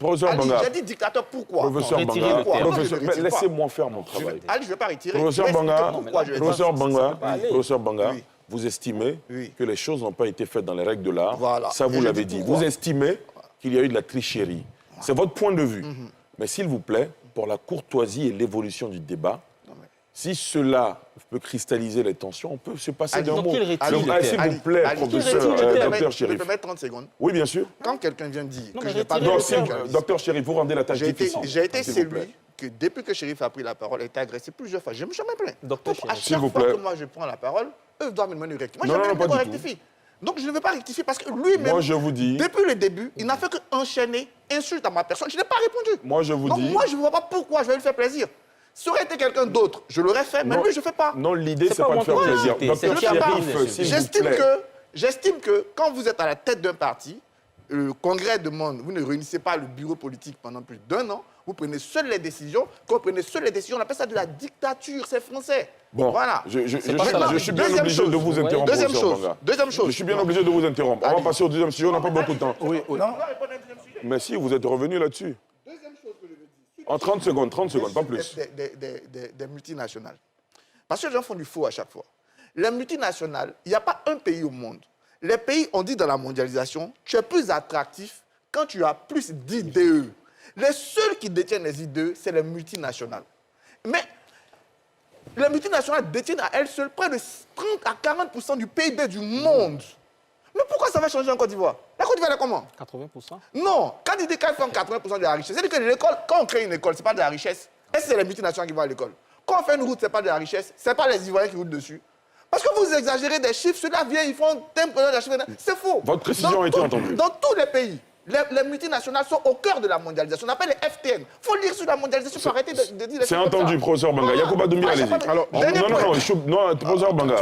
Professeur Ali, Banga. j'ai dit dictateur, pourquoi? Professeur Retirez Banga, le terme. professeur, Non, je ne laissez-moi faire mon travail. Ali, je ne vais pas retirer. Professeur Je vais expliquer Banga, pourquoi je vais professeur dire. Banga, aller. professeur Banga, Oui. vous estimez Oui. que les choses n'ont pas été faites dans les règles de l'art. Voilà. Ça, Et vous je l'avez dis dit. pourquoi. Vous estimez qu'il y a eu de la tricherie. C'est votre point de vue. Mais s'il vous plaît, pour la courtoisie et l'évolution du débat, si cela peut cristalliser les tensions, on peut se passer Ali, d'un donc mot. qu'il retire Donc, le s'il terme. vous plaît, Ali, professeur, qu'il retire le terme. docteur Je peux Chérif. te mettre 30 secondes. Oui, bien sûr. Quand quelqu'un vient dire Non, que mais je n'ai pas retirez Non, le si, terme. docteur Chérif, vous rendez la tâche difficile. j'ai été s'il vous plaît. celui que depuis que Chérif a pris la parole, a été agressé plusieurs fois. Je ne me suis jamais plaint. Docteur Donc, à Chérif. S'il chaque vous fois plaît. que moi je prends la parole, eux doivent me demander une rectification. Non, Moi, non, jamais pas qu'on du tout. rectifie. Donc, je ne vais pas rectifier parce que lui-même, Moi, je vous dis, depuis le début, il n'a fait qu'enchaîner, insulte à ma personne. Je n'ai pas répondu. moi, je vous Donc, dis. moi, je ne vois pas pourquoi je vais lui faire plaisir. Ça aurait été quelqu'un d'autre, je l'aurais fait, mais Non. lui, je ne fais pas. Non, l'idée, C'est c'est pas pas de moi faire qui l'ai plaisir. insulté, Docteur c'est Chérif, s'il vous J'estime plaît. que quand vous êtes à la tête d'un parti, le Congrès demande, vous ne réunissez pas le bureau politique pendant plus d'1 an, vous prenez seules les décisions. Quand vous prenez seules les décisions, on appelle ça de la dictature, c'est français. Bon, Voilà. je pas ça, la suis bien Deuxième obligé chose. de vous interrompre, Deuxième professeur chose. Banga. Deuxième chose. Je suis bien obligé de vous interrompre. On va Allez. passer au deuxième sujet, on n'a pas beaucoup de temps. Oui, oui. Non. Mais si, vous êtes revenu là-dessus. Deuxième chose que je veux dire. En 30 secondes, pas plus. Des multinationales. Parce que les gens font du faux à chaque fois. Les multinationales, il n'y a pas un pays au monde. Les pays, on dit dans la mondialisation, tu es plus attractif quand tu as plus d'IDE. Les seuls qui détiennent les IDE, c'est les multinationales. Mais les multinationales détiennent à elles seules près de 30 à 40% du PIB du monde. Mais pourquoi ça va changer en Côte d'Ivoire? La Côte d'Ivoire, elle est comment? 80%. Non, quand il dit qu'elles font 80% de la richesse, c'est-à-dire que l'école, quand on crée une école, ce n'est pas de la richesse. Est-ce que c'est les multinationales qui vont à l'école? Quand on fait une route, ce n'est pas de la richesse. Ce n'est pas les Ivoiriens qui roulent dessus. Parce que vous exagérez des chiffres, ceux-là viennent, ils font temporairement des chiffres. C'est faux. Votre précision a été entendue. Dans tous les pays, les multinationales sont au cœur de la mondialisation. On appelle les FTN. Il faut lire sur la mondialisation, il faut arrêter de dire les C'est choses comme entendu, ça. professeur Banga. Yacouba Doumbia, Ah, allez-y. alors, dernier point. Non, professeur Banga.